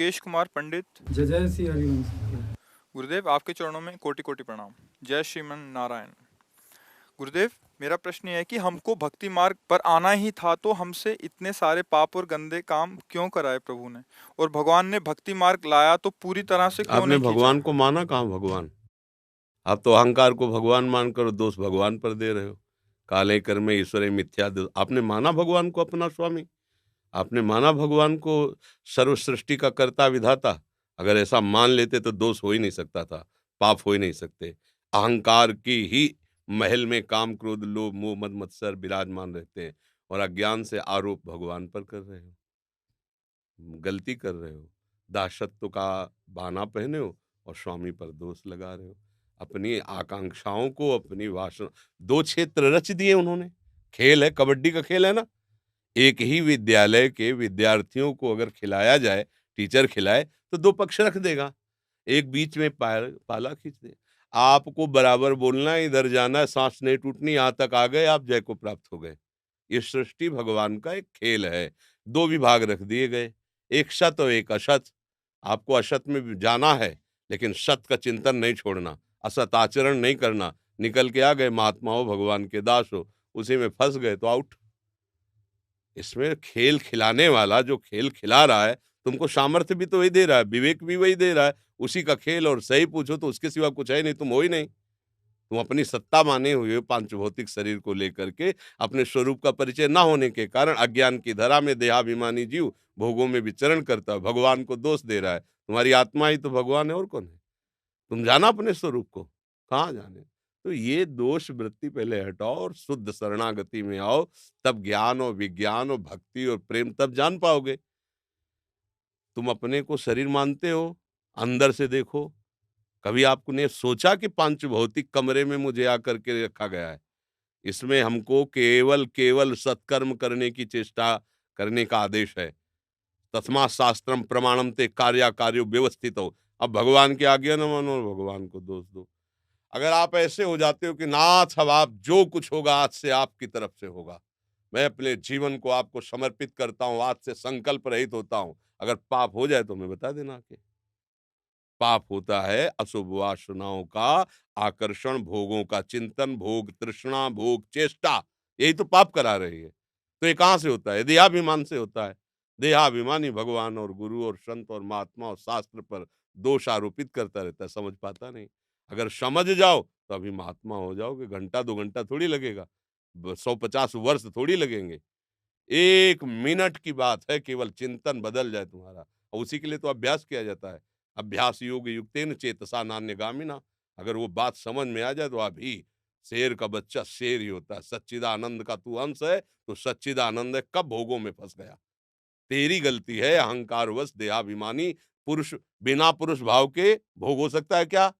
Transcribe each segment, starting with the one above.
मुकेश कुमार पंडित। जय जय श्री हरिवंश। गुरुदेव, आपके चरणों में कोटि कोटि प्रणाम। जय श्रीमन नारायण। गुरुदेव, मेरा प्रश्न ये है कि हमको भक्ति मार्ग पर आना ही था तो हमसे इतने सारे पाप और गंदे काम क्यों कराए प्रभु ने, और भगवान ने भक्ति मार्ग लाया तो पूरी तरह से क्यों आपने नहीं खींचा। भगवान को माना कहाँ भगवान? आप तो अहंकार को भगवान मानकर दोष भगवान पर दे रहे हो। काले कर्मे ईश्वरे मिथ्या आपने माना भगवान को अपना स्वामी? आपने माना भगवान को सर्व सृष्टि का कर्ता विधाता? अगर ऐसा मान लेते तो दोष हो ही नहीं सकता था, पाप हो ही नहीं सकते। अहंकार की ही महल में काम क्रोध लोभ मोह मद मत्सर विराजमान रहते हैं और अज्ञान से आरोप भगवान पर कर रहे हो। गलती कर रहे हो। दासत्व का बहाना पहने हो और स्वामी पर दोष लगा रहे हो। अपनी आकांक्षाओं को, अपनी वासना, दो क्षेत्र रच दिए उन्होंने। खेल है, कबड्डी का खेल है ना। एक ही विद्यालय के विद्यार्थियों को अगर खिलाया जाए, टीचर खिलाए तो दो पक्ष रख देगा, एक बीच में पाला खींच दे। आपको बराबर बोलना, इधर जाना, सांस नहीं टूटनी, यहां तक आ गए आप, जय को प्राप्त हो गए। ये सृष्टि भगवान का एक खेल है। दो विभाग रख दिए गए, एक सत और एक असत। आपको असत में भी जाना है, लेकिन सत का चिंतन नहीं छोड़ना, असत आचरण नहीं करना। निकल के आ गए, महात्मा हो, भगवान के दास हो, उसी में फंस गए तो आउट। इसमें खेल खिलाने वाला जो खेल खिला रहा है, तुमको सामर्थ्य भी तो वही दे रहा है, विवेक भी वही दे रहा है। उसी का खेल, और सही पूछो तो उसके सिवा कुछ है नहीं, तुम हो ही नहीं। तुम अपनी सत्ता माने हुए पांच भौतिक शरीर को लेकर के अपने स्वरूप का परिचय ना होने के कारण अज्ञान की धरा में देहाभिमानी जीव भोगों में विचरण करता है, भगवान को दोष दे रहा है। तुम्हारी आत्मा ही तो भगवान है, और कौन है? तुम जाना अपने स्वरूप को, कहाँ जाने। तो ये दोष वृत्ति पहले हटाओ और शुद्ध शरणागति में आओ, तब ज्ञान और विज्ञान और भक्ति और प्रेम तब जान पाओगे। तुम अपने को शरीर मानते हो, अंदर से देखो। कभी आपने सोचा कि पांच भौतिक कमरे में मुझे आकर के रखा गया है? इसमें हमको केवल केवल सत्कर्म करने की चेष्टा करने का आदेश है। तस्मात् शास्त्रम प्रमाणम ते कार्या कार्यो व्यवस्थित हो। अब भगवान की आज्ञा न मानो और भगवान को दोष दो। अगर आप ऐसे हो जाते हो कि नाथ, अब आप जो कुछ होगा आज से आपकी तरफ से होगा, मैं अपने जीवन को आपको समर्पित करता हूं, आज से संकल्प रहित होता हूं, अगर पाप हो जाए तो हमें बता देना कि पाप होता है अशुभ वासनाओं का आकर्षण, भोगों का चिंतन, भोग तृष्णा, भोग चेष्टा, यही तो पाप करा रही है। तो ये कहां से होता है? देहाभिमान से होता है। देहाभिमानी भगवान और गुरु और संत और महात्मा और शास्त्र पर दोष आरोपित करता रहता है, समझ पाता नहीं। अगर समझ जाओ तो अभी महात्मा हो जाओगे, घंटा दो घंटा थोड़ी लगेगा, 150 वर्ष थोड़ी लगेंगे। 1 मिनट की बात है, केवल चिंतन बदल जाए तुम्हारा, और उसी के लिए तो अभ्यास किया जाता है। अभ्यास योग युक्तेन चेतसा नान्यगामिना। अगर वो बात समझ में आ जाए तो अभी शेर का बच्चा शेर ही होता है। सच्चिदानंद का तू अंश है तो सच्चिदानंद है, कब भोगों में फंस गया? तेरी गलती है, अहंकारवश देहाभिमानी पुरुष। बिना पुरुष भाव के भोग हो सकता है क्या?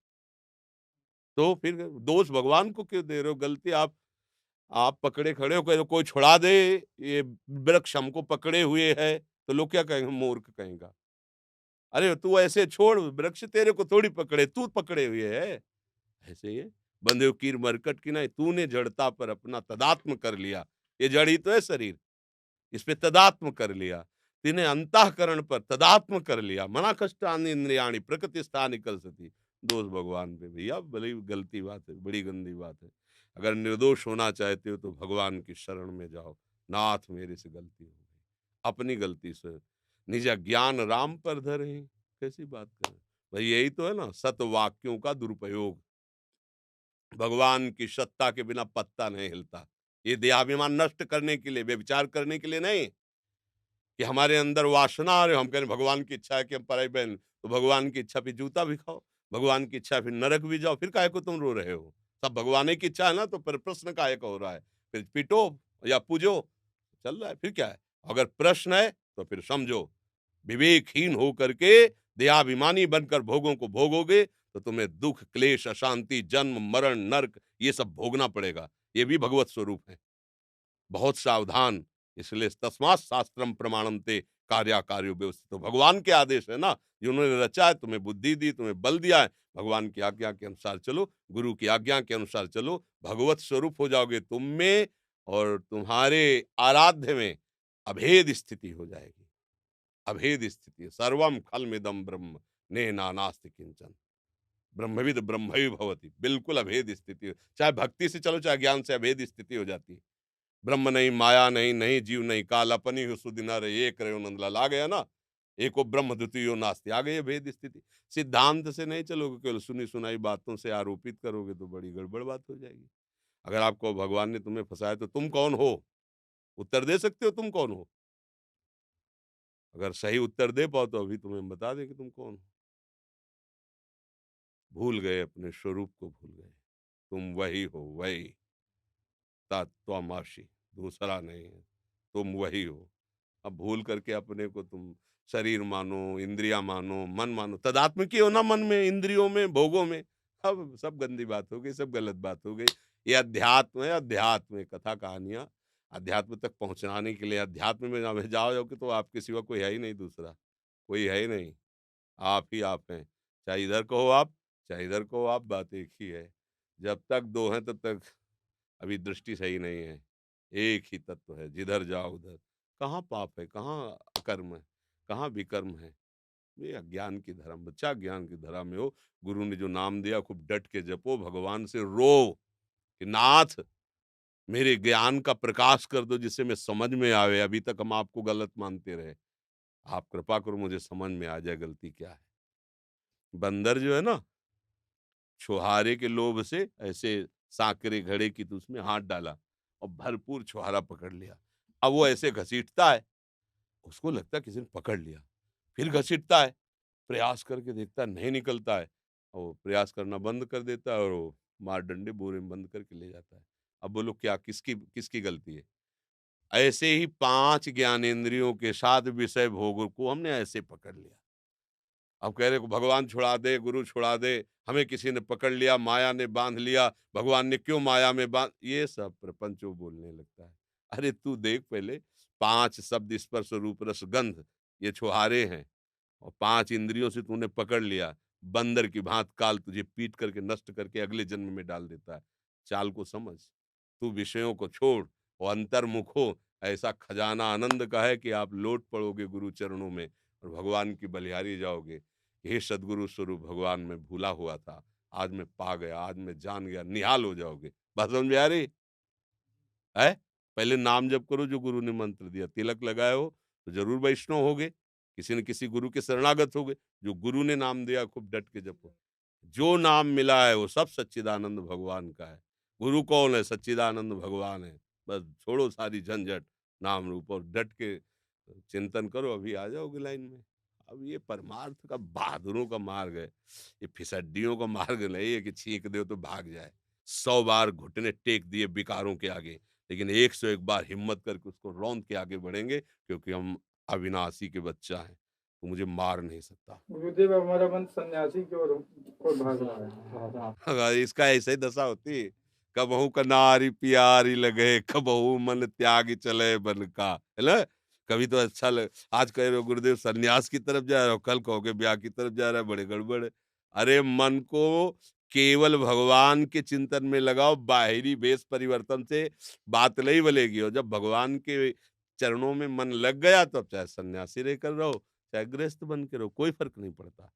तो फिर दोष भगवान को क्यों दे रहे हो? गलती आप पकड़े खड़े हो, कोई छुड़ा दे, ये वृक्ष हमको पकड़े हुए है, तो लोग क्या कहेंगे? मूर्ख कहेंगा। अरे तू ऐसे छोड़, वृक्ष तेरे को थोड़ी पकड़े, तू पकड़े हुए है। ऐसे ही है, बंधे हो कीर मरकट की नहीं, तूने जड़ता पर अपना तदात्म कर लिया। ये जड़ ही तो है शरीर, इस पे तदात्म कर लिया। तिने अंतःकरण पर तदात्म कर लिया। मना कष्टानि इंद्रियाणि प्रकृति स्थानि कलसति। दोष भगवान पे। भैया बड़ी गलती बात है, बड़ी गंदी बात है। अगर निर्दोष होना चाहते हो तो भगवान की शरण में जाओ। नाथ मेरे से गलती हो गई, अपनी गलती से निज ज्ञान राम पर धरे। कैसी बात कर? भाई यही तो है ना, सत वाक्यों का दुरुपयोग। भगवान की सत्ता के बिना पत्ता नहीं हिलता। ये देहाभिमान नष्ट करने के लिए, व्यभिचार करने के लिए नहीं, कि हमारे अंदर वासना आ रही, हम कह रहे भगवान की इच्छा है कि हम पराई बहन, तो भगवान की इच्छा पे जूता भी खाओ, भगवान की इच्छा है फिर नरक भी जाओ, फिर काहे को तुम रो रहे हो? सब भगवान की इच्छा है ना, तो फिर प्रश्न काहे का हो रहा है? फिर पीटो या पूजो, चल रहा है, फिर क्या है? अगर प्रश्न है तो फिर समझो, विवेकहीन हो करके देहाभिमानी बनकर भोगों को भोगोगे तो तुम्हें दुख क्लेश अशांति जन्म मरण नरक ये सब भोगना पड़ेगा। ये भी भगवत स्वरूप है। बहुत सावधान। इसलिए तस्मात् शास्त्रम प्रमाणम ते कार्या कार्यो व्यवस्थित। तो भगवान के आदेश है ना, जिन्होंने रचा है, तुम्हें बुद्धि दी, तुम्हें बल दिया है, भगवान की आज्ञा के अनुसार चलो, गुरु की आज्ञा के अनुसार चलो, भगवत स्वरूप हो जाओगे तुम में, और तुम्हारे आराध्य में अभेद स्थिति हो जाएगी। अभेद स्थिति, सर्वम खलमिदम ब्रह्म ने नानास्ति किंचन, ब्रह्मविद ब्रह्मैव भवति, बिल्कुल अभेद स्थिति हो। चाहे भक्ति से चलो चाहे ज्ञान से, अभेद स्थिति हो जाती है। ब्रह्म नहीं, माया नहीं, नहीं जीव नहीं, काल अपनी हो सुधि न रहे, एक रहे नंदलाल, आ गया ना, एको ब्रह्म द्वितीयो नास्ति, आ गई भेद स्थिति। सिद्धांत से नहीं चलोगे, केवल सुनी सुनाई बातों से आरोपित करोगे तो बड़ी गड़बड़ बात हो जाएगी। अगर आपको भगवान ने तुम्हें फंसाया तो तुम कौन हो, उत्तर दे सकते हो तुम कौन हो? अगर सही उत्तर दे पाओ तो अभी तुम्हें बता दें कि तुम कौन हो। भूल गए, अपने स्वरूप को भूल गए। तुम वही हो, वही तत्त्वमसि, दूसरा नहीं है, तुम वही हो। अब भूल करके अपने को तुम शरीर मानो, इंद्रियां मानो, मन मानो, तदात्मिक ही हो ना, मन में, इंद्रियों में, भोगों में। अब सब गंदी बात हो गई, सब गलत बात हो गई। ये अध्यात्म है, अध्यात्म है, कथा कहानियां अध्यात्म तक पहुंचाने के लिए। अध्यात्म में जब जाओगे तो आपके सिवा कोई है ही नहीं, दूसरा कोई है ही नहीं, आप ही आप हैं। चाहे इधर को हो आप, चाहे इधर को हो आप, बात एक ही है। जब तक दो हैं तब तक अभी दृष्टि सही नहीं है। एक ही तत्व है, जिधर जाओ उधर। कहाँ पाप है, कहाँ अकर्म है, कहाँ विकर्म है? ये अज्ञान की धरा, बच्चा ज्ञान की धरा में हो। गुरु ने जो नाम दिया खूब डट के जपो, भगवान से रो कि नाथ मेरे ज्ञान का प्रकाश कर दो, जिससे मैं समझ में आवे। अभी तक हम आपको गलत मानते रहे, आप कृपा करो मुझे समझ में आ जाए गलती क्या है। बंदर जो है ना, छुहारे के लोभ से ऐसे सांकरे घड़े की तो उसमें हाथ डाला और भरपूर छुहारा पकड़ लिया। अब वो ऐसे घसीटता है, उसको लगता है किसी ने पकड़ लिया, फिर घसीटता है, प्रयास करके देखता है नहीं निकलता है, और वो प्रयास करना बंद कर देता है और वो मार डंडे बोरे में बंद करके ले जाता है। अब बोलो क्या, किसकी किसकी गलती है? ऐसे ही 5 ज्ञानेंद्रियों के साथ विषय भोग को हमने ऐसे पकड़ लिया। अब कह रहे को भगवान छुड़ा दे, गुरु छुड़ा दे, हमें किसी ने पकड़ लिया, माया ने बांध लिया, भगवान ने क्यों माया में बांध, ये सब प्रपंच वो बोलने लगता है। अरे तू देख पहले, 5 शब्द स्पर्श रूप रस गंध, ये छुहारे हैं, और 5 इंद्रियों से तूने पकड़ लिया। बंदर की भांत काल तुझे पीट करके नष्ट करके अगले जन्म में डाल देता है। चाल को समझ, तू विषयों को छोड़ और अंतर्मुख हो। ऐसा खजाना आनंद का है कि आप लौट पड़ोगे गुरु चरणों में और भगवान की बलिहारी जाओगे। हे सदगुरु स्वरूप भगवान, मैं भूला हुआ था, आज मैं पा गया, आज मैं जान गया, निहाल हो जाओगे। बात समझ में आ रही है? पहले नाम जप करो जो गुरु ने मंत्र दिया, तिलक लगाए हो तो जरूर वैष्णव होगे, किसी न किसी गुरु के शरणागत होगे। जो गुरु ने नाम दिया खूब डट के जपो। जो नाम मिला है वो सब सच्चिदानंद भगवान का है। गुरु कौन है? सच्चिदानंद भगवान है। बस छोड़ो सारी झंझट, नाम रूप, और डट के चिंतन करो, अभी आ जाओगे लाइन में। अब ये परमार्थ का बहादुरों का मार्ग है, ये फिसड्डियों का मार्ग नहीं है कि छींक दो तो भाग जाए। 100 बार घुटने टेक दिए विकारों के आगे, लेकिन 101 बार हिम्मत करके उसको रौंद के आगे बढ़ेंगे, क्योंकि हम अविनाशी के बच्चा हैं, तो मुझे मार नहीं सकता। गुरुदेव, हमारा मन सन्यासी की ओर भाग रहा है। अगर इसका ऐसे ही दशा होती, कबहू कनारी प्यारी लगे, कबहू मन त्याग चले बन का, है ना? कभी तो अच्छा आज कह रहे हो गुरुदेव सन्यास की तरफ जा रहे हो, कल कहोगे ब्याह की तरफ जा रहा है, बड़े गड़बड़ है। अरे मन को केवल भगवान के चिंतन में लगाओ, बाहरी वेश परिवर्तन से बात नहीं बनेगी। और जब भगवान के चरणों में मन लग गया तो अब चाहे सन्यासी रहकर रहो, चाहे गृहस्थ बन के रहो, कोई फर्क नहीं पड़ता।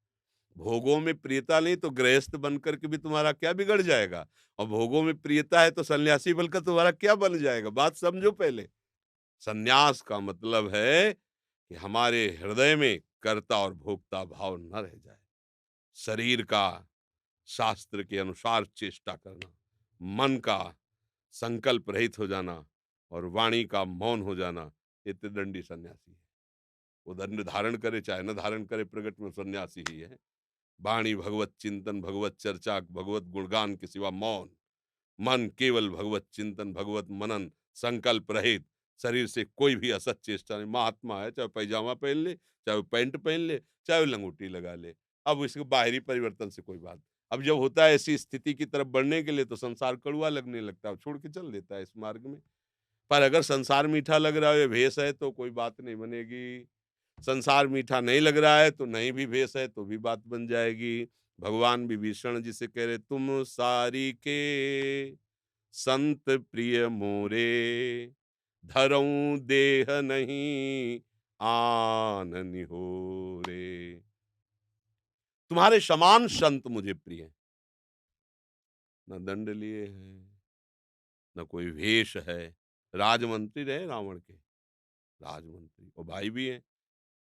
भोगों में प्रियता नहीं तो गृहस्थ बनकर के भी तुम्हारा क्या बिगड़ जाएगा, और भोगों में प्रियता है तो सन्यासी बनकर तुम्हारा क्या बन जाएगा? बात समझो पहले। सन्यास का मतलब है कि हमारे हृदय में कर्ता और भोक्ता भाव न रह जाए। शरीर का शास्त्र के अनुसार चेष्टा करना, मन का संकल्प रहित हो जाना, और वाणी का मौन हो जाना, ये त्रिदंडी सन्यासी है। वो दंड धारण करे चाहे न धारण करे, प्रगट में सन्यासी ही है। वाणी भगवत चिंतन, भगवत चर्चा, भगवत गुणगान के सिवा मौन। मन केवल भगवत चिंतन, भगवत मनन, संकल्प रहित। शरीर से कोई भी असत चेष्टा नहीं। महात्मा है, चाहे पैजामा पहन ले, चाहे वो पैंट पहन ले, चाहे वो लंगोटी लगा ले। अब इसके बाहरी परिवर्तन से कोई बात। अब जब होता है ऐसी स्थिति की तरफ बढ़ने के लिए तो संसार कड़वा लगने लगता है, छोड़ के चल देता है इस मार्ग में। पर अगर संसार मीठा लग रहा है, ये भेष है, तो कोई बात नहीं बनेगी। संसार मीठा नहीं लग रहा है तो नहीं भी भेष है तो भी बात बन जाएगी। भगवान विभीषण जी से कह रहे, तुम सारी के संत प्रिय मोरे, धरऊं देह नहीं आन निहोरे। तुम्हारे समान संत मुझे प्रिय हैं। न दंड लिए हैं, न कोई वेश है। राजमंत्री रहे रावण के, राजमंत्री और भाई भी हैं,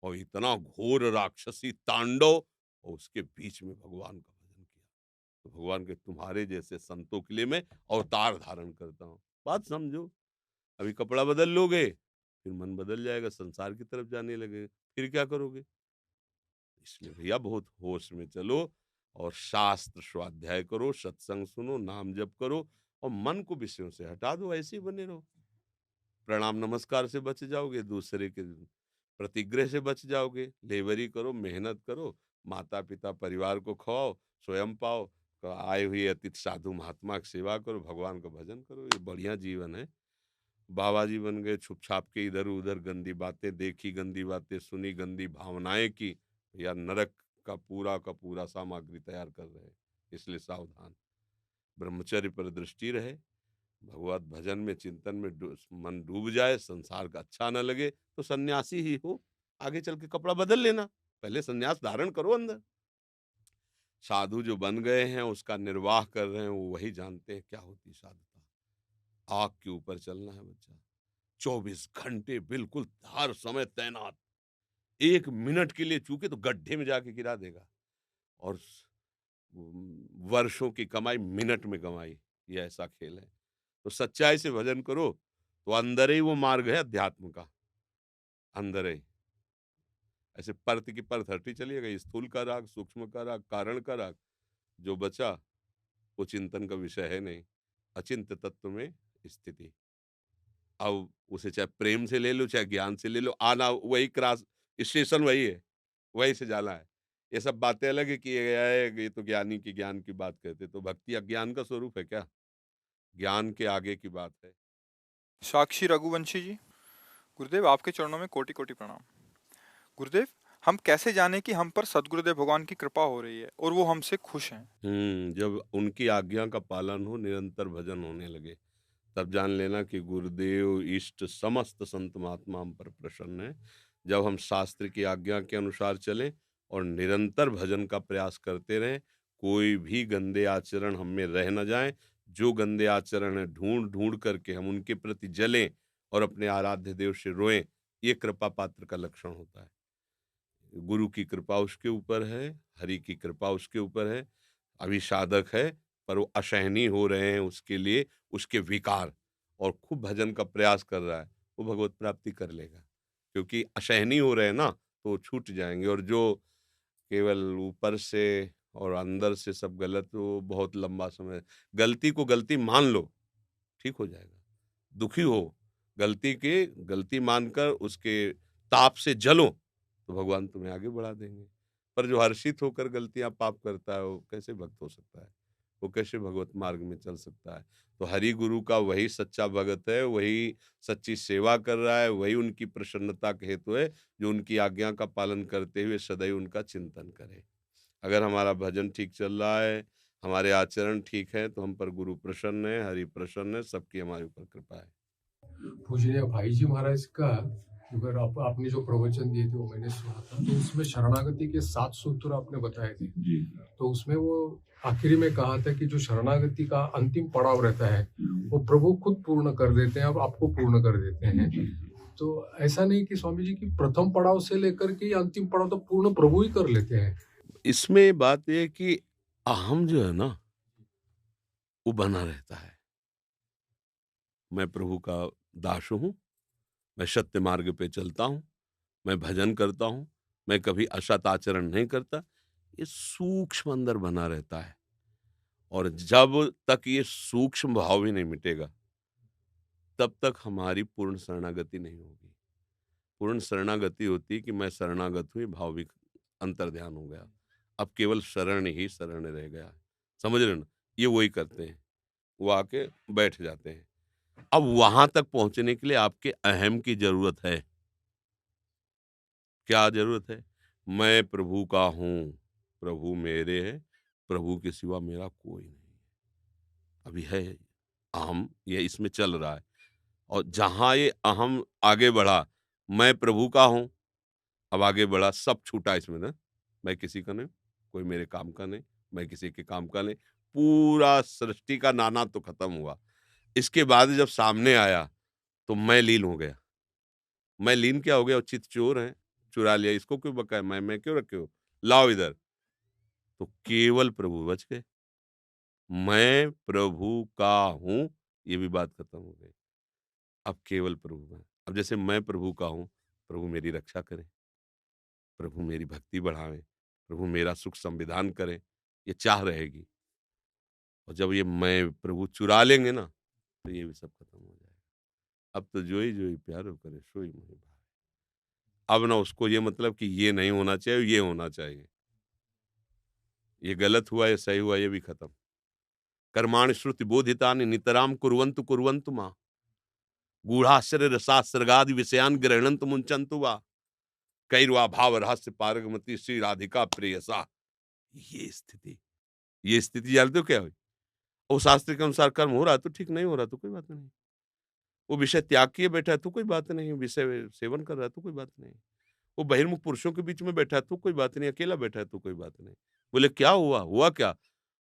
और इतना घोर राक्षसी तांडव, और उसके बीच में भगवान का भजन किया। तो भगवान के तुम्हारे जैसे संतों के लिए मैं अवतार धारण करता हूँ। बात समझो। अभी कपड़ा बदल लोगे, फिर मन बदल जाएगा, संसार की तरफ जाने लगे, फिर क्या करोगे? इसलिए भैया बहुत होश में चलो, और शास्त्र स्वाध्याय करो, सत्संग सुनो, नाम जप करो, और मन को विषयों से हटा दो, ऐसे ही बने रहो। प्रणाम नमस्कार से बच जाओगे, दूसरे के प्रतिग्रह से बच जाओगे। लेबरी करो, मेहनत करो, माता पिता परिवार को खवाओ, स्वयं पाओ, आए हुए अतिथि साधु महात्मा की सेवा करो, भगवान का भजन करो। ये बढ़िया जीवन है। बाबा जी बन गए छुप छाप के, इधर उधर गंदी बातें देखी, गंदी बातें सुनी, गंदी भावनाएं की, या नरक का पूरा सामग्री तैयार कर रहे हैं। इसलिए सावधान, ब्रह्मचर्य पर दृष्टि रहे, भगवत भजन में चिंतन में मन डूब जाए, संसार का अच्छा न लगे तो सन्यासी ही हो, आगे चल के कपड़ा बदल लेना, पहले सन्यास धारण करो अंदर। साधु जो बन गए हैं, उसका निर्वाह कर रहे हैं, वो वही जानते हैं क्या होती साधुता। आग के ऊपर चलना है बच्चा, 24 घंटे बिल्कुल हर समय तैनात। 1 मिनट के लिए चूके तो गड्ढे में जाके गिरा देगा, और वर्षों की कमाई मिनट में कमाई, ये ऐसा खेल है। तो सच्चाई से भजन करो, तो अंदर ही वो मार्ग है अध्यात्म का, अंदर ही। ऐसे परत की परत हटती चली गई, स्थूल का राग, सूक्ष्म का राग, कारण का राग, जो बचा वो चिंतन का विषय है नहीं, अचिंत्य तत्व में स्थिति। अब उसे चाहे प्रेम से ले लो, चाहे ज्ञान से ले लो, आना वही क्रॉस स्टेशन वही है, वही से जाना है। ये सब बातें अलग है कि ये तो ज्ञानी की ज्ञान की बात करते, तो भक्ति अज्ञान का स्वरूप है क्या? ज्ञान के आगे की बात है। साक्षी रघुवंशी जी, गुरुदेव आपके चरणों में कोटि कोटि प्रणाम। गुरुदेव, हम कैसे जाने कि हम पर सदगुरुदेव भगवान की कृपा हो रही है और वो हमसे खुश हैं? जब उनकी आज्ञा का पालन हो, निरंतर भजन होने लगे, तब जान लेना कि गुरुदेव इष्ट समस्त संत महात्मा हम पर प्रसन्न है। जब हम शास्त्र की आज्ञा के अनुसार चलें और निरंतर भजन का प्रयास करते रहें, कोई भी गंदे आचरण हम में रह न जाए। जो गंदे आचरण है, ढूंढ ढूंढ करके हम उनके प्रति जलें और अपने आराध्य देव से रोएं, ये कृपा पात्र का लक्षण होता है। गुरु की कृपा उसके ऊपर है, हरि की कृपा उसके ऊपर है। अभी साधक है, पर वो असहनीय हो रहे हैं उसके लिए, उसके विकार, और खूब भजन का प्रयास कर रहा है, वो भगवत प्राप्ति कर लेगा। क्योंकि असहनीय हो रहे हैं ना, तो वो छूट जाएंगे। और जो केवल ऊपर से और अंदर से सब गलत, वो बहुत लंबा समय, गलती को गलती मान लो, ठीक हो जाएगा। दुखी हो, गलती मानकर उसके ताप से जलो, तो भगवान तुम्हें आगे बढ़ा देंगे। पर जो हर्षित होकर गलतियां पाप करता है, वो कैसे भक्त हो सकता है? वो कैसे भगवत मार्ग में चल सकता है? तो हरि गुरु का वही सच्चा भगत है, वही सच्ची सेवा कर रहा है, वही उनकी प्रसन्नता के हेतु है, जो उनकी आज्ञा का पालन करते हुए सदैव उनका चिंतन करे। अगर हमारा भजन ठीक चल रहा है, हमारे आचरण ठीक है, तो हम पर गुरु प्रसन्न है, हरि प्रसन्न है, सबकी हमारे ऊपर कृपा है। पूजनीय भाई जी महाराज का अगर आपने जो प्रवचन दिए थे वो मैंने सुना था, तो उसमें शरणागति के 7 सूत्र आपने बताए थे जी। तो उसमें वो आखिरी में कहा था कि जो शरणागति का अंतिम पड़ाव रहता है वो प्रभु खुद पूर्ण कर देते हैं और आपको पूर्ण कर देते हैं। तो ऐसा नहीं कि स्वामी जी की प्रथम पड़ाव से लेकर के अंतिम पड़ाव तक पूर्ण प्रभु ही कर लेते हैं। इसमें बात यह है कि अहम जो है ना, वो बना रहता है। मैं प्रभु का दास हूँ, मैं सत्य मार्ग पे चलता हूँ, मैं भजन करता हूँ, मैं कभी असत आचरण नहीं करता। ये सूक्ष्म अंदर बना रहता है, और जब तक ये सूक्ष्म भाव भी नहीं मिटेगा, तब तक हमारी पूर्ण शरणागति नहीं होगी। पूर्ण शरणागति होती है कि मैं शरणागत हुई, भाविक अंतर्ध्यान हो गया, अब केवल शरण ही शरण रह गया। समझ रहे हो ना? ये वही करते हैं, वो आके बैठ जाते हैं। अब वहां तक पहुंचने के लिए आपके अहम की जरूरत है। क्या जरूरत है? मैं प्रभु का हूं, प्रभु मेरे है, प्रभु के सिवा मेरा कोई नहीं है। अभी है अहम, ये इसमें चल रहा है, और जहां ये अहम आगे बढ़ा, मैं प्रभु का हूं, अब आगे बढ़ा, सब छूटा इसमें ना, मैं किसी का नहीं, कोई मेरे काम का नहीं, मैं किसी के काम का नहीं, पूरा सृष्टि का नाना तो खत्म हुआ। इसके बाद जब सामने आया तो मैं लीन हो गया। मैं लीन क्या हो गया? चित चोर है, चुरा लिया, इसको क्यों बकाया, मैं क्यों रखे हो, लाओ इधर। तो केवल प्रभु बच गए, मैं प्रभु का हूं, ये भी बात खत्म हो गई। अब केवल प्रभु है। अब जैसे मैं प्रभु का हूं, प्रभु मेरी रक्षा करें, प्रभु मेरी भक्ति बढ़ावें, प्रभु मेरा सुख संविधान करें, ये चाह रहेगी। और जब ये मैं प्रभु चुरा लेंगे ना, तो ये भी सब खत्म हो जाएगा। अब तो जोई जोई प्यारो करे सोई मोहि भावे। अब ना उसको ये मतलब कि ये नहीं होना चाहिए, ये होना चाहिए, ये गलत हुआ, ये सही हुआ, ये भी खत्म। कर्माणि श्रुति बोधितानि नितराम कुर्वन्तु कुर्वन्तु मां गूढ़ाश्चर्य रसास्रगादि विषयान गृह्णन्तु मुंचन्तु वा कैर्वा भाव रहस्य पारगमति श्री राधिका प्रेयसा। ये स्थिति जानते हो क्या हुई? वो शास्त्र के अनुसार कर्म हो रहा है तो ठीक, नहीं हो रहा तो कोई बात नहीं। वो विषय त्याग किए बैठा है तो कोई बात नहीं, विषय सेवन कर रहा है तो कोई बात नहीं। वो बहिर्मुख पुरुषों के बीच में बैठा है तो कोई बात नहीं, अकेला बैठा है तो कोई बात नहीं। बोले क्या हुआ? हुआ क्या?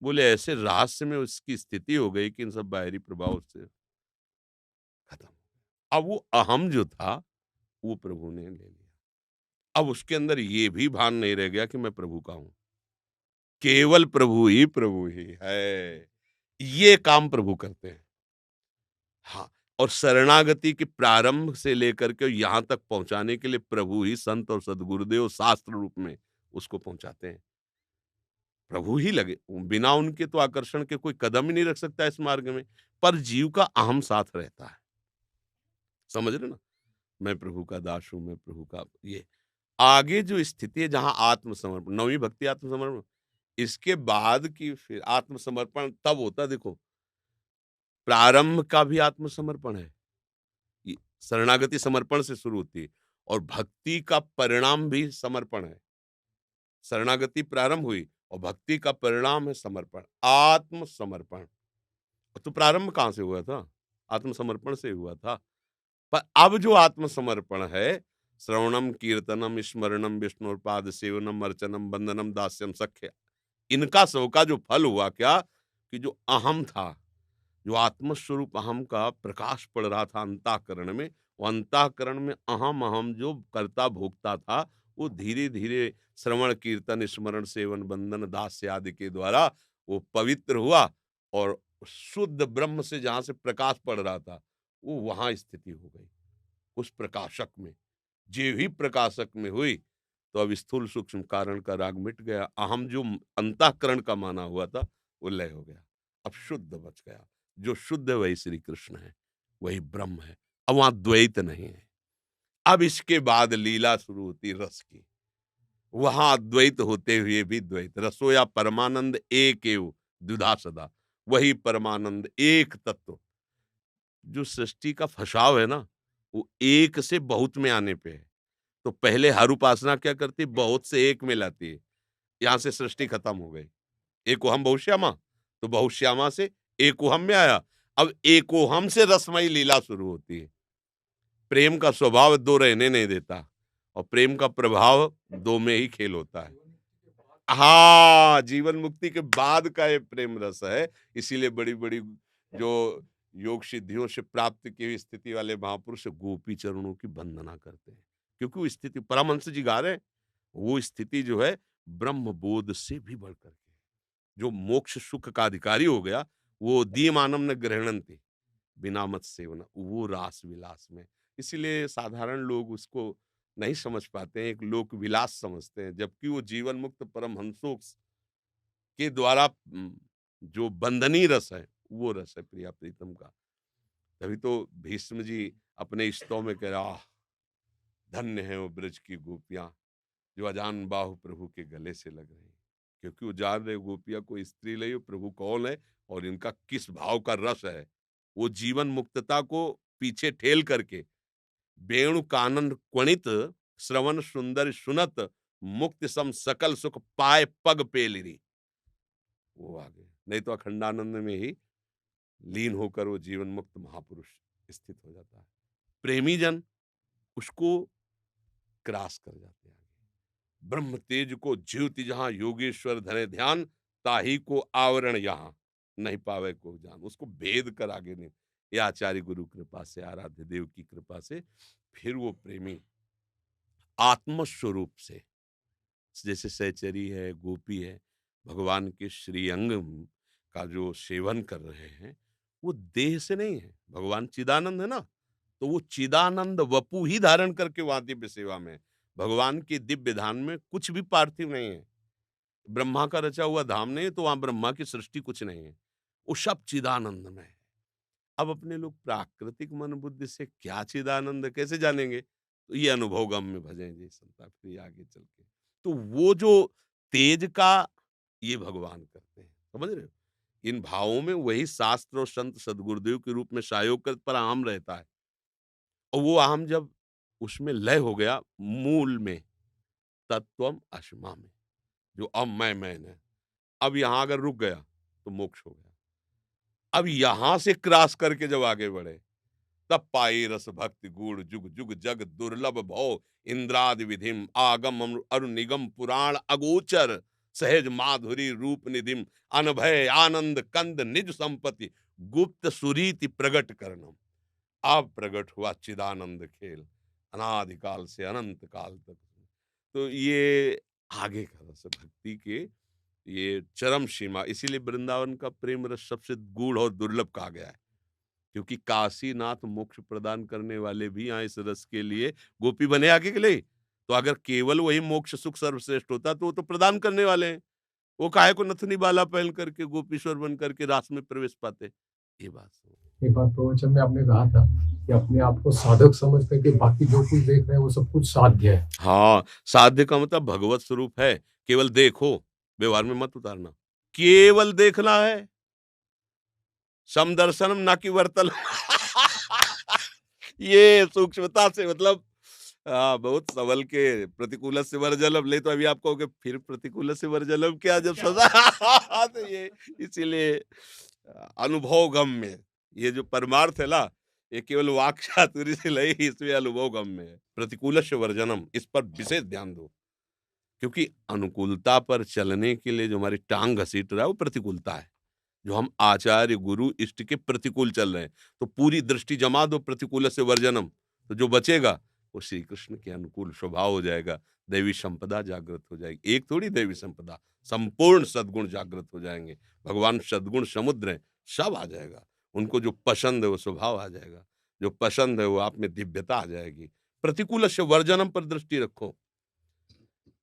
बोले ऐसे रहस्य में उसकी स्थिति हो गई कि इन सब बाहरी प्रभाव से खत्म। अब वो अहम जो था वो प्रभु ने ले लिया। अब उसके अंदर ये भी भान नहीं रह गया कि मैं प्रभु का हूं, केवल प्रभु ही है। ये काम प्रभु करते हैं। हाँ, और शरणागति के प्रारंभ से लेकर के यहाँ तक पहुँचाने के लिए प्रभु ही संत और सद्गुरुदेव शास्त्र रूप में उसको पहुँचाते हैं। प्रभु ही लगे, बिना उनके तो आकर्षण के कोई कदम ही नहीं रख सकता इस मार्ग में, पर जीव का अहम साथ रहता है। समझ रहे ना? मैं प्रभु का दास हूँ, मैं प्रभु का ये। आगे जो स्थिति है जहाँ आत्मसमर्पण, नौवीं भक्ति आत्मसमर्पण, इसके बाद की फिर आत्मसमर्पण तब होता है, देखो प्रारंभ का भी आत्मसमर्पण है, ये शरणागति समर्पण से शुरू होती है, और भक्ति का परिणाम भी समर्पण है। शरणागति प्रारंभ हुई और भक्ति का परिणाम है समर्पण, आत्मसमर्पण। तो प्रारंभ कहाँ से हुआ था? आत्मसमर्पण से हुआ था। पर अब जो आत्मसमर्पण है, श्रवणम कीर्तनम स्मरणम विष्णुपाद सेवनम अर्चनम बंदनम दास्यम सख्य, इनका सबका जो फल हुआ क्या कि जो अहम था, जो आत्मस्वरूप अहम का प्रकाश पड़ रहा था अंतःकरण में, वो अंतःकरण में अहम अहम जो करता भोगता था, वो धीरे धीरे श्रवण कीर्तन स्मरण सेवन बंधन दास्य आदि के द्वारा वो पवित्र हुआ, और शुद्ध ब्रह्म से जहां से प्रकाश पड़ रहा था वो वहां स्थिति हो गई उस प्रकाशक में। जे ही प्रकाशक में हुई तो अब स्थूल सूक्ष्म कारण का राग मिट गया, अहम जो अंतःकरण का माना हुआ था वो लय हो गया, अब शुद्ध बच गया। जो शुद्ध है वही श्री कृष्ण है, वही ब्रह्म है। अब वहां द्वैत नहीं है। अब इसके बाद लीला शुरू होती रस की, वहां अद्वैत होते हुए भी द्वैत। रसोया परमानंद एक एव द्विधा सदा, वही परमानंद एक तत्व। जो सृष्टि का फसाव है ना, वो एक से बहुत में आने पे है। तो पहले हर उपासना क्या करती है? बहुत से एक में लाती है। यहां से सृष्टि खत्म हो गई। एकोहम बहुश्यामा, तो बहुश्यामा से एकोहम में आया। अब एकोहम से रसमयी लीला शुरू होती है। प्रेम का स्वभाव दो रहने नहीं देता, और प्रेम का प्रभाव दो में ही खेल होता है। हाँ, जीवन मुक्ति के बाद का ये प्रेम रस है। इसीलिए बड़ी बड़ी जो योग सिद्धियों से प्राप्त की हुई स्थिति वाले महापुरुष गोपी चरणों की वंदना करते हैं, क्योंकि वो स्थिति परमहंस जी गा रहे हैं, वो स्थिति जो है ब्रह्म बोध से भी बढ़कर के है। जो मोक्ष सुख का अधिकारी हो गया, वो दीयमानम न ग्रहणन्ति बिना मत सेवना, वो रास विलास में। इसीलिए साधारण लोग उसको नहीं समझ पाते हैं, एक लोक विलास समझते हैं, जबकि वो जीवन मुक्त परमहंसों के द्वारा जो बंधनी रस है वो रस है प्रिया प्रीतम का। तभी तो भीष्म जी अपने स्तव में कह रहा, धन्य है वो ब्रज की गोपियां जो अजान बाहु प्रभु के गले से लग रही, क्योंकि वो जान रहे गोपिया को स्त्री ले, प्रभु कौन है और इनका किस भाव का रस है। वो जीवन मुक्तता को पीछे ठेल करके वेणु कानन क्वणित श्रवण सुंदर सुनत मुक्ति सम सकल सुख पाए पग पेलिरी, वो आ गए। नहीं तो अखंडानंद में ही लीन होकर वो जीवन मुक्त महापुरुष स्थित हो जाता है। प्रेमी जन उसको क्रॉस कर जाते हैं। ब्रह्म तेज को ज्योति जहां योगेश्वर धरे ध्यान, ताही को आवरण यहाँ नहीं पावे को जान। उसको भेद कर आगे नहीं, ये आचार्य गुरु कृपा से, आराध्य देव की कृपा से फिर वो प्रेमी आत्मस्वरूप से, जैसे सहचरी है, गोपी है, भगवान के श्रीअंग का जो सेवन कर रहे हैं, वो देह से नहीं है। भगवान चिदानंद है ना, तो वो चिदानंद वपु ही धारण करके वहां दिव्य सेवा में है। भगवान के दिव्य धाम में कुछ भी पार्थिव नहीं है। ब्रह्मा का रचा हुआ धाम नहीं है, तो वहां ब्रह्मा की सृष्टि कुछ नहीं है, वो सब चिदानंद में है। अब अपने लोग प्राकृतिक मन बुद्धि से क्या चिदानंद कैसे जानेंगे? तो ये अनुभव गम में भजें जी संता, फिर आगे चल के तो वो जो तेज का ये भगवान करते हैं, समझ रहे हो? इन भावों में वही शास्त्र और संत सदगुरुदेव के रूप में सहयोग कर पर आम रहता है, और वो आम जब उसमें लय हो गया मूल में, तत्वम अश्मा में, जो अब मैंने अब यहां अगर रुक गया तो मोक्ष हो गया। अब यहां से क्रॉस करके जब आगे बढ़े, तब पाई रस भक्ति गुण जुग जुग जग दुर्लभ भव, इंद्रादि विधिम आगम अरु निगम पुराण अगोचर, सहज माधुरी रूप निधिम अनभय आनंद कंद निज संपत्ति, गुप्त सुरीति प्रगट करनम। अब प्रगट हुआ चिदानंद खेल, अनादिकाल से अनंत काल तक। तो ये आगे का रस भक्ति के ये चरम सीमा, इसीलिए वृंदावन का प्रेम रस सबसे गूढ़ और दुर्लभ कहा गया है, क्योंकि काशीनाथ मोक्ष प्रदान करने वाले भी यहाँ इस रस के लिए गोपी बने आगे के लिए। तो अगर केवल वही मोक्ष सुख सर्वश्रेष्ठ होता तो वो तो प्रदान करने वाले हैं, वो काहे को नथनी बाला पहन करके गोपीश्वर बन करके रास में प्रवेश पाते। ये बात एक बार प्रवचन में आपने कहा था कि अपने आप को साधक समझ करके बाकी जो कुछ देख रहे हैं वो सब कुछ साध्य है। हाँ, साध्य का मतलब भगवत स्वरूप है, केवल देखो, व्यवहार में मत उतारना, केवल देखना है, समदर्शनम ना कि वर्तल। ये सूक्ष्मता से मतलब बहुत सबल के प्रतिकूल से वर्जलम ले, तो अभी आप कहोगे फिर प्रतिकूल से वर्जलम क्या जब सदा। तो ये इसीलिए अनुभव गम में ये जो परमार्थ है ना, ये केवल वाक चातुरी से नहीं, इसमें अनुभव गम में है। प्रतिकूल से वर्जनम, इस पर विशेष ध्यान दो, क्योंकि अनुकूलता पर चलने के लिए जो हमारी टांग घसीट रहा है वो प्रतिकूलता है। जो हम आचार्य गुरु इष्ट के प्रतिकूल चल रहे हैं, तो पूरी दृष्टि जमा दो प्रतिकूल से वर्जनम, तो जो बचेगा वो श्री कृष्ण के अनुकूल स्वभाव हो जाएगा, दैवी संपदा जागृत हो जाएगी। एक थोड़ी दैवी संपदा, संपूर्ण सद्गुण जागृत हो जाएंगे। भगवान सद्गुण समुद्र है, सब आ जाएगा। उनको जो पसंद है वो स्वभाव आ जाएगा, जो पसंद है वो आप में दिव्यता आ जाएगी। प्रतिकूल से वर्जनम पर दृष्टि रखो।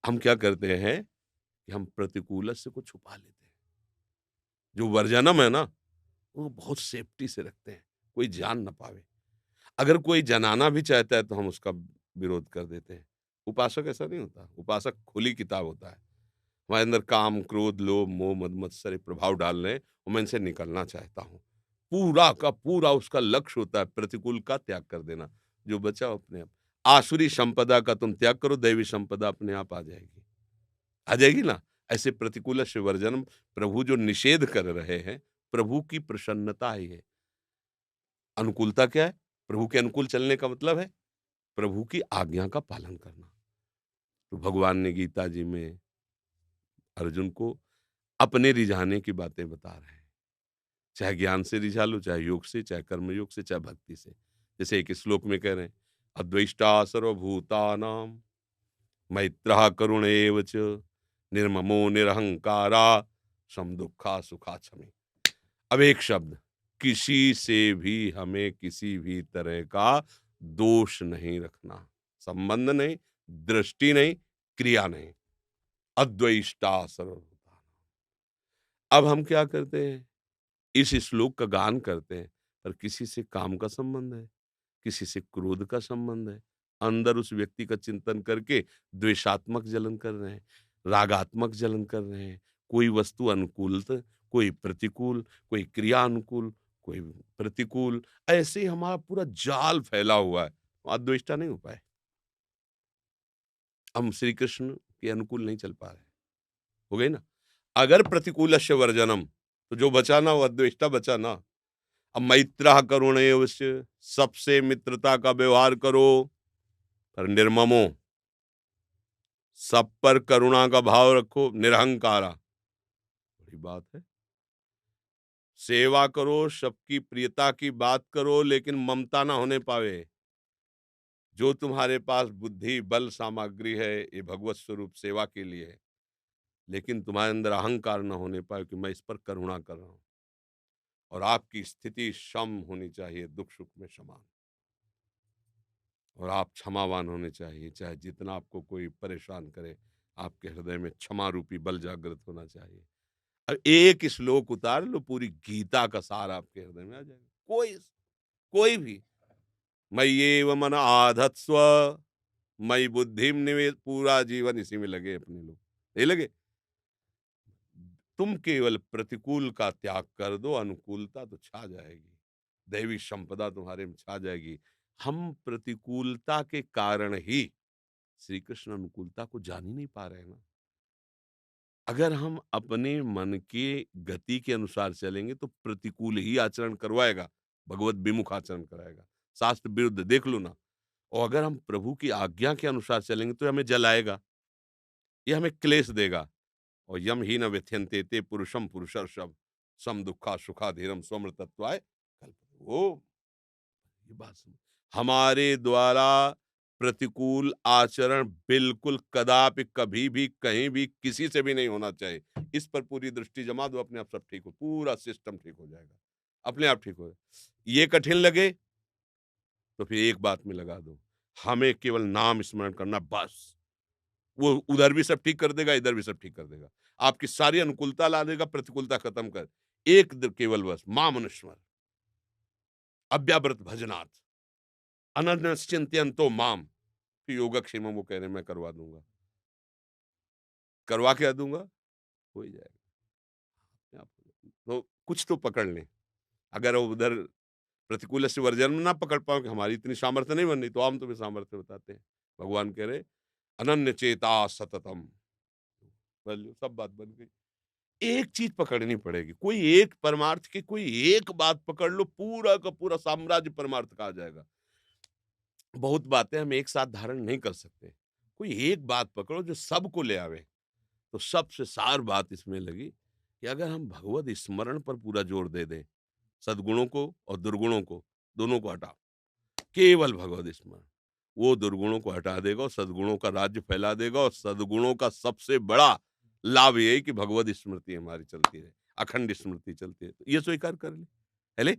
हम क्या करते हैं कि हम प्रतिकूल से को छुपा लेते हैं, जो वर्जनम है ना वो बहुत सेफ्टी से रखते हैं, कोई जान ना पावे। अगर कोई जनाना भी चाहता है तो हम उसका विरोध कर देते हैं। उपासक ऐसा नहीं होता, उपासक खुली किताब होता है। हमारे अंदर काम क्रोध लोभ मोह मद मत्सर प्रभाव डाल रहे हैं और मैं इनसे निकलना चाहता हूँ, पूरा का पूरा उसका लक्ष्य होता है प्रतिकूल का त्याग कर देना। जो बचा अपने आप, आसुरी संपदा का तुम त्याग करो, दैवी संपदा अपने आप आ जाएगी, आ जाएगी ना। ऐसे प्रतिकूल से वर्जनम, प्रभु जो निषेध कर रहे हैं, प्रभु की प्रसन्नता ही है। अनुकूलता क्या है? प्रभु के अनुकूल चलने का मतलब है प्रभु की आज्ञा का पालन करना। तो भगवान ने गीता जी में अर्जुन को अपने रिझाने की बातें बता रहे हैं, चाहे ज्ञान से रिझा लो, चाहे योग से, चाहे कर्म योग से, चाहे भक्ति से। जैसे एक श्लोक में कह रहे हैं, अद्वैष्टा सर्वभूतानां मैत्रः करुण एव च निर्ममो निरहंकारा सम दुखा सुखा क्षमे। अब एक शब्द, किसी से भी हमें किसी भी तरह का दोष नहीं रखना, संबंध नहीं, दृष्टि नहीं, क्रिया नहीं। अद्वैष्टा सर्वभूतानां। अब हम क्या करते हैं, इस श्लोक का गान करते हैं, पर किसी से काम का संबंध है, किसी से क्रोध का संबंध है, अंदर उस व्यक्ति का चिंतन करके द्वेषात्मक जलन कर रहे हैं, रागात्मक जलन कर रहे हैं। कोई वस्तु अनुकूल, कोई प्रतिकूल, कोई क्रिया अनुकूल, कोई प्रतिकूल, ऐसे ही हमारा पूरा जाल फैला हुआ है। अद्वेष्टा नहीं हो पाए, हम श्री कृष्ण के अनुकूल नहीं चल पा रहे। हो गई ना। अगर प्रतिकूल वर्जनम, तो जो बचा ना वो अद्वेष्टा बचा ना। अब मैत्रः करुणैव च, सबसे मित्रता का व्यवहार करो, पर निर्ममो, सब पर करुणा का भाव रखो, निरहंकारा, बड़ी बात है। सेवा करो, सबकी प्रियता की बात करो, लेकिन ममता ना होने पावे। जो तुम्हारे पास बुद्धि बल सामग्री है ये भगवत स्वरूप सेवा के लिए है, लेकिन तुम्हारे अंदर अहंकार न होने पाए कि मैं इस पर करुणा कर रहा हूं। और आपकी स्थिति सम होनी चाहिए, दुख सुख में समान, और आप क्षमावान होने चाहिए। चाहे जितना आपको कोई परेशान करे, आपके हृदय में क्षमा रूपी बल जागृत होना चाहिए। अब एक श्लोक उतार लो, पूरी गीता का सार आपके हृदय में आ जाएगा। कोई भी, मयि एव मन आधत्स्व, मयि बुद्धिम निवेश, पूरा जीवन इसी में लगे अपने लोग, नहीं लगे। तुम केवल प्रतिकूल का त्याग कर दो, अनुकूलता तो छा जाएगी, दैवी संपदा तुम्हारे में छा जाएगी। हम प्रतिकूलता के कारण ही श्री कृष्ण अनुकूलता को जान ही नहीं पा रहे हैं ना। अगर हम अपने मन की गति के अनुसार चलेंगे तो प्रतिकूल ही आचरण करवाएगा, भगवत विमुख आचरण कराएगा, शास्त्र विरुद्ध देख लो ना। और अगर हम प्रभु की आज्ञा के अनुसार चलेंगे तो हमें जलाएगा, ये हमें क्लेश देगा। और यम ही न व्यथ्यन्ते ते पुरुषम पुरुषर्षभ, सम दुखा सुखा धीरम स्वमृतत्वाय कल्प। वो ये बात सुनो, हमारे द्वारा प्रतिकूल आचरण बिल्कुल कदापि कभी भी कहीं भी किसी से भी नहीं होना चाहिए। इस पर पूरी दृष्टि जमा दो, अपने आप सब ठीक हो, पूरा सिस्टम ठीक हो जाएगा, अपने आप ठीक हो जाएगा। ये कठिन लगे तो फिर एक बात में लगा दो, हमें केवल नाम स्मरण करना बस। वो उधर भी सब ठीक कर देगा, इधर भी सब ठीक कर देगा, आपकी सारी अनुकूलता ला देगा, प्रतिकूलता खत्म कर। एक केवल बस माम अनुस्मर, अव्याव्रत भजनात्, अनन्यश्चिंत्यन्तो माम। फिर योगक्षेम वो कह रहे मैं करवा दूंगा, करवा क्या दूंगा, हो ही जाएगा। तो कुछ तो पकड़ लें। अगर वो उधर प्रतिकूल से वर्जन में ना पकड़ पाओ कि हमारी इतनी सामर्थ्य नहीं बन रही, तो हम तुम्हें सामर्थ्य बताते हैं। भगवान कह रहे अनन्य चेता सततम, सब बात बन गई। एक चीज पकड़नी पड़ेगी, कोई एक परमार्थ की कोई एक बात पकड़ लो, पूरा का पूरा साम्राज्य परमार्थ का आ जाएगा। बहुत बातें हम एक साथ धारण नहीं कर सकते, कोई एक बात पकड़ो जो सबको ले आवे। तो सबसे सार बात इसमें लगी कि अगर हम भगवत स्मरण पर पूरा जोर दे दें, सद्गुणों को और दुर्गुणों को दोनों को हटा, केवल भगवत स्मरण, वो दुर्गुणों को हटा देगा और सद्गुणों का राज्य फैला देगा। और सद्गुणों का सबसे बड़ा लाभ यही कि भगवत स्मृति हमारी चलती रहे, अखंड स्मृति चलती है। तो ये स्वीकार कर ले, है ले?